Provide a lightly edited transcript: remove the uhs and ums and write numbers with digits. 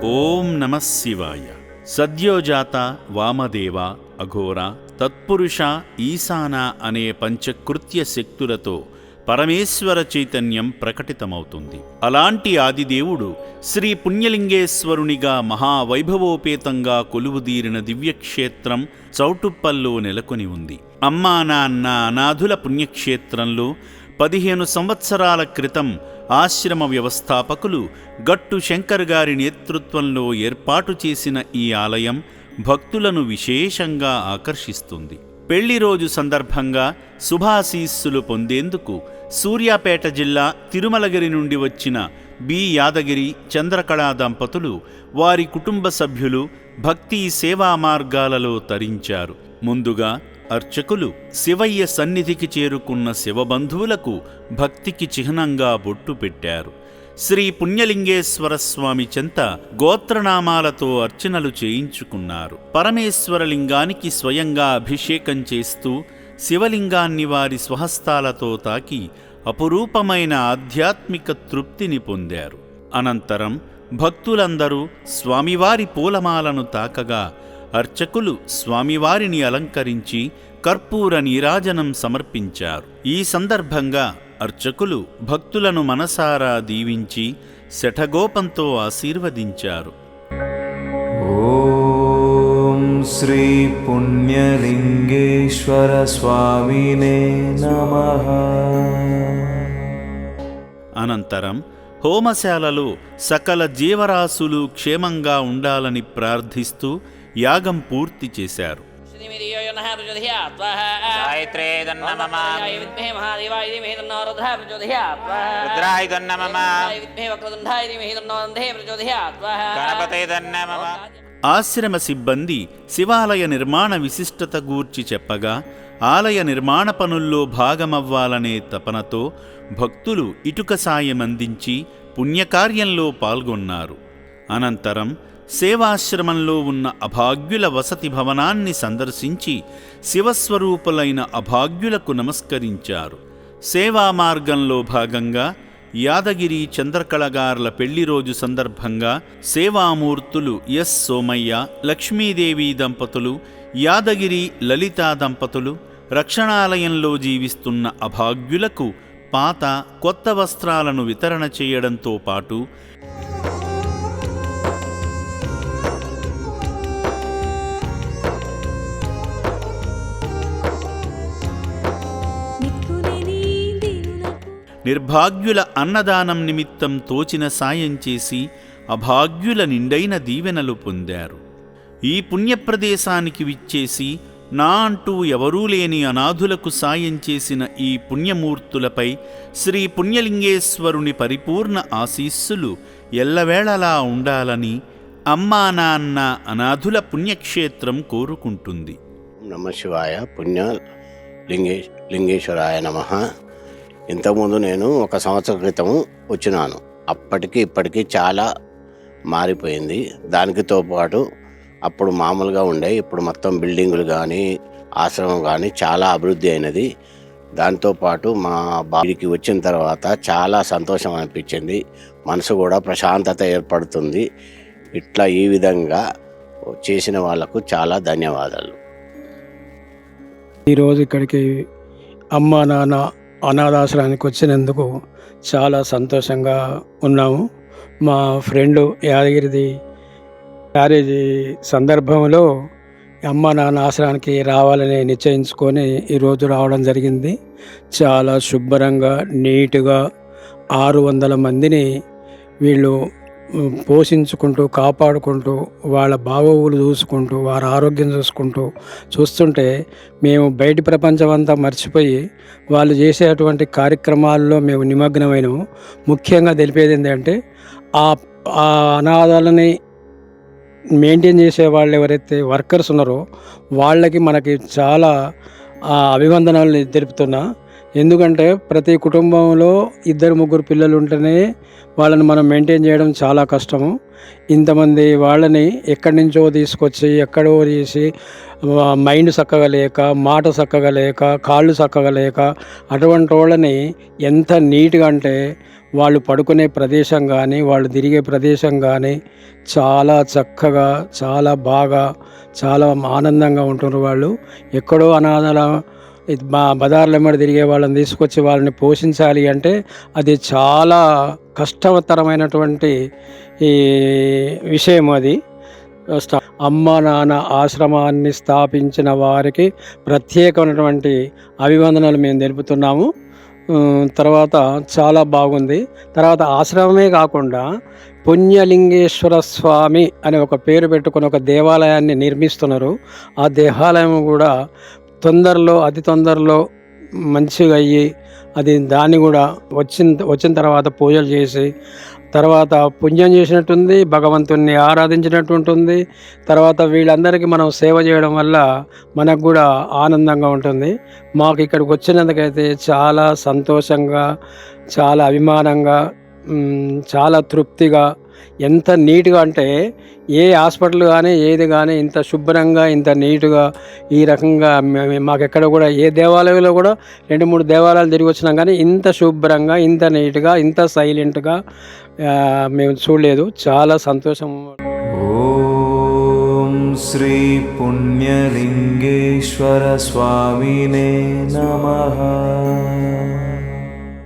ఓం నమః శివాయ. సద్యోజాత, వామదేవ, అఘోర, తత్పురుష, ఈశాన అనే పంచకృత్య శక్తులతో పరమేశ్వర చైతన్యం ప్రకటితమవుతుంది. అలాంటి ఆదిదేవుడు శ్రీ పుణ్యలింగేశ్వరునిగా మహావైభవోపేతంగా కొలువుదీరిన దివ్యక్షేత్రం చౌటుప్పల్లో నెలకొని ఉంది. అమ్మా నాన్న అనాథుల పుణ్యక్షేత్రంలో 15 సంవత్సరాల క్రితం ఆశ్రమ వ్యవస్థాపకులు గట్టు శంకర్ గారి నేతృత్వంలో ఏర్పాటు చేసిన ఈ ఆలయం భక్తులను విశేషంగా ఆకర్షిస్తుంది. పెళ్లి రోజు సందర్భంగా శుభాశీస్సులు పొందేందుకు సూర్యాపేట జిల్లా తిరుమలగిరి నుండి వచ్చిన బి యాదగిరి, చంద్రకళా దంపతులు వారి కుటుంబ సభ్యులు భక్తి సేవా మార్గాలలో తరించారు. ముందుగా అర్చకులు శివయ్య సన్నిధికి చేరుకున్న శివబంధువులకు భక్తికి చిహ్నంగా బొట్టు పెట్టారు. శ్రీ పుణ్యలింగేశ్వర స్వామి చెంత గోత్రనామాలతో అర్చనలు చేయించుకున్నారు. పరమేశ్వరలింగానికి స్వయంగా అభిషేకం చేస్తూ శివలింగాన్ని వారి స్వహస్తాలతో తాకి అపురూపమైన ఆధ్యాత్మిక తృప్తిని పొందారు. అనంతరం భక్తులందరూ స్వామివారి పూలమాలను తాకగా అర్చకులు స్వామివారిని అలంకరించి కర్పూర నీరాజనం సమర్పించారు. ఈ సందర్భంగా అర్చకులు భక్తులను మనసారా దీవించి శఠగోపంతో ఆశీర్వదించారు. ఓం శ్రీ పుణ్యలింగేశ్వర స్వామినే నమః. అనంతరం హోమశాలలో సకల జీవరాశులు క్షేమంగా ఉండాలని ప్రార్థిస్తూ యాగం పూర్తి చేశారు. ఆశ్రమ సిబ్బంది శివాలయ నిర్మాణ విశిష్టత గూర్చి చెప్పగా ఆలయ నిర్మాణ పనుల్లో భాగమవ్వాలనే తపనతో భక్తులు ఇటుక సాయం అందించి పుణ్యకార్యంలో పాల్గొన్నారు. అనంతరం సేవాశ్రమంలో ఉన్న అభాగ్యుల వసతి భవనాన్ని సందర్శించి శివస్వరూపులైన అభాగ్యులకు నమస్కరించారు. సేవా మార్గంలో భాగంగా యాదగిరి, చంద్రకళగార్ల పెళ్లి రోజు సందర్భంగా సేవామూర్తులు ఎస్ సోమయ్య, లక్ష్మీదేవి దంపతులు, యాదగిరి లలితా దంపతులు రక్షణాలయంలో జీవిస్తున్న అభాగ్యులకు పాత, కొత్త వస్త్రాలను వితరణ చేయడంతో పాటు నిర్భాగ్యుల అన్నదానం నిమిత్తం తోచిన సాయం చేసి అభాగ్యుల నిండైన దీవెనలు పొందారు. ఈ పుణ్యప్రదేశానికి విచ్చేసి నా అంటూ ఎవరూ లేని అనాథులకు సాయం చేసిన ఈ పుణ్యమూర్తులపై శ్రీ పుణ్యలింగేశ్వరుని పరిపూర్ణ ఆశీస్సులు ఎల్లవేళలా ఉండాలని అమ్మా నాన్న అనాథుల పుణ్యక్షేత్రం కోరుకుంటుంది. నమ శివాయ. లింగేశ్వరాయ నమః. ఇంతకుముందు నేను 1 సంవత్సరం క్రితం వచ్చినాను. అప్పటికి ఇప్పటికీ చాలా మారిపోయింది. దానితో పాటు అప్పుడు మామూలుగా ఉండే, ఇప్పుడు మొత్తం బిల్డింగులు కానీ ఆశ్రమం కానీ చాలా అభివృద్ధి అయినది. దాంతోపాటు మా బాడికి వచ్చిన తర్వాత చాలా సంతోషం అనిపించింది. మనసు కూడా ప్రశాంతత ఏర్పడుతుంది. ఇట్లా ఈ విధంగా చేసిన వాళ్లకు చాలా ధన్యవాదాలు. ఈరోజు ఇక్కడికి అమ్మా నాన్న అనాథాశ్రమానికి వచ్చినందుకు చాలా సంతోషంగా ఉన్నాము. మా ఫ్రెండు యాదగిరిది మ్యారేజ్ సందర్భంలో అమ్మా నాన్న ఆశ్రమానికి రావాలని నిశ్చయించుకొని ఈరోజు రావడం జరిగింది. చాలా శుభ్రంగా, నీట్గా 600 మందిని వీళ్ళు పోషించుకుంటూ, కాపాడుకుంటూ, వాళ్ళ బాగోగులు చూసుకుంటూ, వారి ఆరోగ్యం చూస్తుంటే మేము బయటి ప్రపంచం అంతా మర్చిపోయి వాళ్ళు చేసేటువంటి కార్యక్రమాల్లో మేము నిమగ్నమైనము. ముఖ్యంగా తెలిపేది ఏంటంటే ఆ అనాథాలని మెయింటైన్ చేసే వాళ్ళు ఎవరైతే వర్కర్స్ ఉన్నారో వాళ్ళకి మనకి చాలా అభివందనాలు తెలుపుతున్నా. ఎందుకంటే ప్రతి కుటుంబంలో 2-3 పిల్లలు ఉంటేనే వాళ్ళని మనం మెయింటైన్ చేయడం చాలా కష్టము. ఇంతమంది వాళ్ళని ఎక్కడి నుంచో తీసుకొచ్చి ఎక్కడో చేసి మైండ్ చక్కగా లేక, మాట చక్కగా లేక, కాళ్ళు చక్కగా లేక అటువంటి వాళ్ళని ఎంత నీట్గా అంటే వాళ్ళు పడుకునే ప్రదేశం కానీ వాళ్ళు తిరిగే ప్రదేశం కానీ చాలా చక్కగా, చాలా బాగా, చాలా ఆనందంగా ఉంటున్నారు. వాళ్ళు ఎక్కడో అనాథల మా బజార్ల వెంబడి తిరిగే వాళ్ళని తీసుకొచ్చి వాళ్ళని పోషించాలి అంటే అది చాలా కష్టతరమైనటువంటి ఈ విషయం. అది అమ్మ నాన్న ఆశ్రమాన్ని స్థాపించిన వారికి ప్రత్యేకమైనటువంటి అభివందనలు మేము తెలుపుతున్నాము. తర్వాత చాలా బాగుంది. తర్వాత ఆశ్రమమే కాకుండా పుణ్యలింగేశ్వర స్వామి అనే ఒక పేరు పెట్టుకుని ఒక దేవాలయాన్ని నిర్మిస్తున్నారు. ఆ దేవాలయం కూడా అతి తొందరలో మంచిగా అయ్యి దాన్ని కూడా వచ్చిన తర్వాత పూజలు చేసి తర్వాత పుణ్యం చేసినట్టుంది, భగవంతుణ్ణి ఆరాధించినట్టు ఉంటుంది. తర్వాత వీళ్ళందరికీ మనం సేవ చేయడం వల్ల మనకు కూడా ఆనందంగా ఉంటుంది. మాకు ఇక్కడికి వచ్చినందుకైతే చాలా సంతోషంగా, చాలా అభిమానంగా, చాలా తృప్తిగా, ఎంత నీట్గా అంటే ఏ హాస్పిటల్ కానీ ఏది కానీ ఇంత శుభ్రంగా, ఇంత నీట్గా, ఈ రకంగా మాకెక్కడ కూడా ఏ దేవాలయంలో కూడా 2-3 దేవాలయాలు తిరిగి వచ్చినాం కానీ ఇంత శుభ్రంగా, ఇంత నీట్గా, ఇంత సైలెంట్గా మేము చూడలేదు. చాలా సంతోషం. ఓం శ్రీ పుణ్యలింగేశ్వర స్వామినే నమః.